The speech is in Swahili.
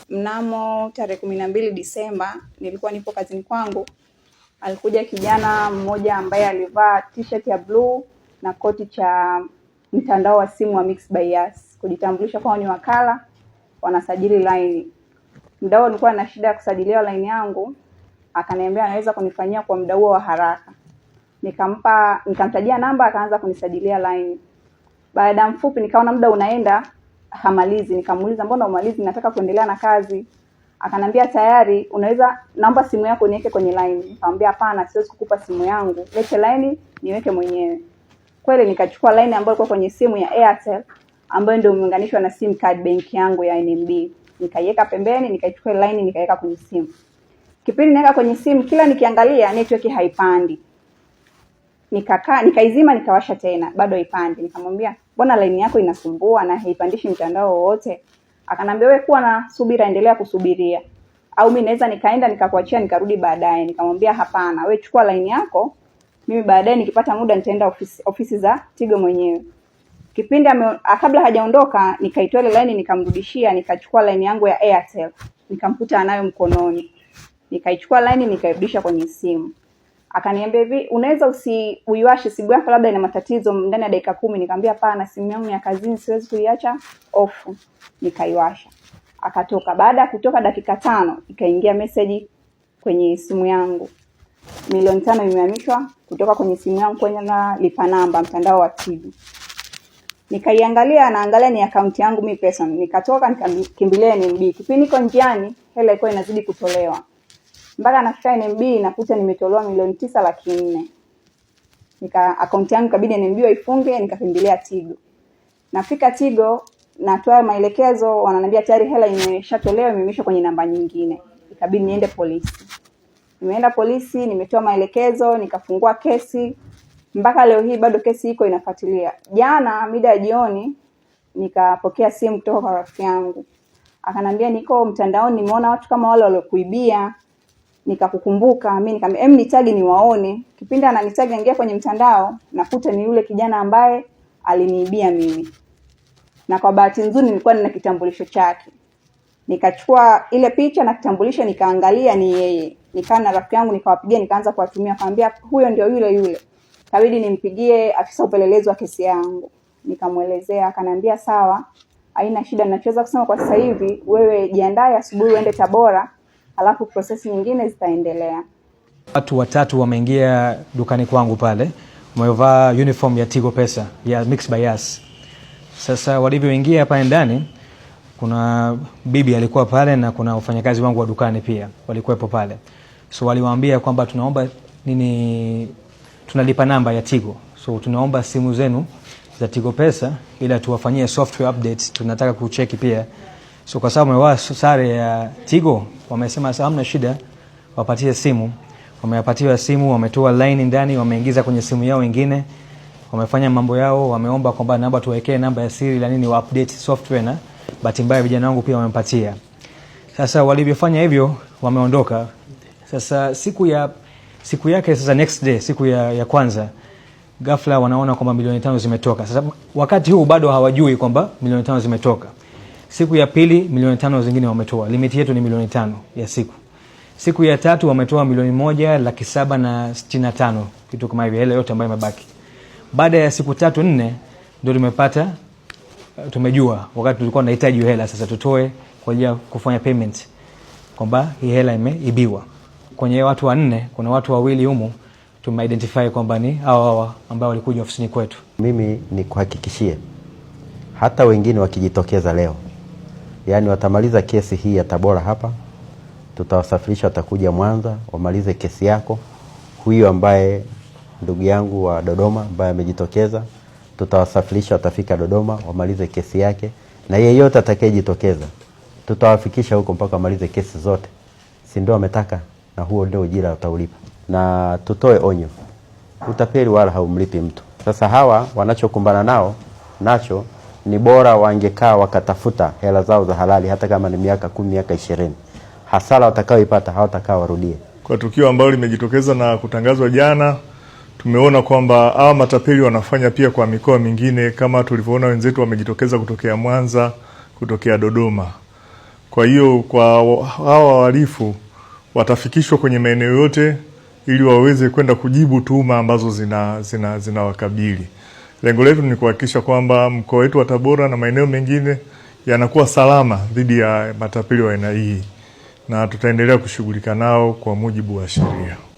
Mnamo tarehe 12 Disemba nilikuwa nipo kazini kwangu. Alikuja kijana mmoja ambaye alivaa t-shirt ya blue na koti cha mtandao wa simu wa Mixx by Yas, kujitambulisha kwa ni wakala wanasajili line. Mdau alikuwa na shida ya kusajilia line yangu, akaniambia anaweza kunifanyia kwa muda huo wa haraka. Nikamtajia namba, akaanza kunisajilia line. Baada mfupi nikaona muda unaenda hamalizi, nikamuuliza mbona umalizi, nataka kuendelea na kazi. Akanambia tayari, unaweza naomba simu yako niweke kwenye line. Nikamwambia hapana, siwezi kukupa simu yangu, lete line niweke mwenyewe. Kweli nikachukua line ambayo ilikuwa kwenye simu ya Airtel ambayo ndio imeunganishwa na SIM card bank yangu ya NMB. Nikaiweka pembeni, nikaichukua line nikaweka kwenye simu. Kipindi naweka kwenye simu, kila nikiangalia network haipandi. Nikaizima, nikawasha tena, bado haipandi. Nikamwambia mbona line yako inasumbua na haipandishi mtandao wote? Akanambia wewe kuwa na subira, endelea kusubiria, au mimi naweza nikaenda nikakuachia nikarudi baadaye. Nikamwambia hapana, wewe chukua line yako, mimi baadaye nikipata muda nitaenda ofisi za Tigo mwenyewe. Kipindi kabla hajaondoka, nikaitoa ile line nikamrudishia, nikachukua line yangu ya Airtel, nikamkuta anayo mkononi. Nikaichukua line nikairudisha kwenye simu. Akaniambia hivi, unaweza uiwashe simu yako, labda ina matatizo, ndani ya dakika 10. Nikamwambia hapana, simu yangu ya kazini siwezi kuiacha off. Nikaiwasha. Akatoka. Baada ya kutoka dakika 5, ikaingia message kwenye simu yangu. 5,000,000 imehamishwa kutoka kwenye simu yangu kwenye lipa namba mtandao wa Tigo. Nikaiangalia, naangalia ni account yangu mimi pesa. Nikatoka nikakimbilia NMB. Kipindi niko njiani, hela ilikuwa inazidi kutolewa. Mpaka nafika NMB nakuta nimetolewa 9,400,000. Account yangu kabidi NMB waifunge, nikakimbilia Tigo. Nafika Tigo, natoa maelekezo, wananiambia tayari hela imeshatolewa, imehamishwa kwenye namba nyingine. Ikabidi niende polisi. Nimeenda polisi, nimetoa maelekezo, nikafungua kesi. Mpaka leo hii bado kesi iko inafuatilia. Jana mida ya jioni nikapokea simu kutoka kwa rafiki yangu. Akanambia niko mtandaoni, nimeona watu kama wale waliokuibia, nikakukumbuka. Mimi nikamwambia nitagi niwaone. Kipindi ananitagi ingia kwenye mtandao, nakuta ni yule kijana ambaye aliniibia mimi. Na kwa bahati nzuri nilikuwa nina kitambulisho chake. Nikachukua ile picha na kitambulisho, nikaangalia ni yeye. Nikaa na rafiki yangu nikawapigia, nikaanza kuwatumia, akamwambia huyo ndio yule. Kabidi nimpigie afisa upelelezi wa kesi yangu. Nikamuelezea, akanambia sawa, haina shida, ninachoweza kusema kwa sasa hivi wewe jiandae, asubuhi uende Tabora, alafu process nyingine zitaendelea. Watu watatu wameingia dukani kwangu pale, wamevaa uniform ya Tigo Pesa ya Mixx by Yas. Sasa walivyoingia hapa ndani, kuna bibi alikuwa pale na kuna wafanyakazi wangu wa dukani pia walikuwepo pale. So waliwaambia kwamba tunaomba tunalipa namba ya Tigo. So tunaomba simu zenu za Tigo Pesa ili tuwafanyie software updates, tunataka kucheki pia. So kwa sababu wamevaa sare ya Tigo, wamesema hamna shida, wapatie simu. Wameyapatiwa simu, wametoa line ndani, wameingiza kwenye simu yao nyingine. Wamefanya mambo yao, wameomba kwamba namba tuwekee namba ya siri la nini wa update software, na bahati mbaya vijana wangu pia wamempatia. Sasa walivyofanya hivyo wameondoka. Sasa siku yake sasa next day, siku ya kwanza, ghafla wanaona kwamba 5,000,000 zimetoka. Sasa wakati huu bado hawajui kwamba 5,000,000 zimetoka. Siku ya pili 5,000,000 zingine wametoa. Limit yetu ni 5,000,000 ya siku. Siku ya tatu wametoa 1,765,000, kitu kama hivyo, ile yote ambayo imebaki. Baada ya siku 3-4 ndio tumejua wakati tulikuwa tunahitaji hela sasa tutoe kwa ajili ya kufanya payment kwamba hii hela imeibiwa. Kwenye watu 4 kuna watu 2 humu tumeidentify kwamba ni hao ambao walikuja ofisini kwetu. Mimi ni kuhakikishie hata wengine wakijitokeza leo, yani watamaliza kesi hii ya Tabora hapa, tutawasafirisha, watakuja Mwanza wamalize kesi yako. Huyo ambaye ndugu yangu wa Dodoma ambaye amejitokeza, tutawasafirisha, watafika Dodoma wamalize kesi yake, na yeyote atakayejitokeza tutawafikisha huko mpaka wamalize kesi zote. Si ndio ametaka, na huo ndio ujira utaulipa. Na tutoe onyo, utapeli wala haumlipi mtu. Sasa hawa wanachokumbana nacho ni bora wangekaa wakatafuta hela zao za halali, hata kama ni miaka 10, miaka 20. Hasara watakaoipata hawatakaa warudie. Kwa tukio ambalo limejitokeza na kutangazwa jana, tumeona kwamba hawa matapeli wanafanya pia kwa mikoa mingine, kama tulivyoona wenzetu wamejitokeza kutokea Mwanza, kutokea Dodoma. Kwa hiyo kwa hawa wahalifu watafikishwa kwenye maeneo yote ili waweze kwenda kujibu tuhuma ambazo zinawakabili. Lengo letu ni kuhakikisha kwamba mkoa wetu wa Tabora na maeneo mengine yanakuwa salama dhidi ya matapeli wa aina hii, na tutaendelea kushughulika nao kwa mujibu wa sheria.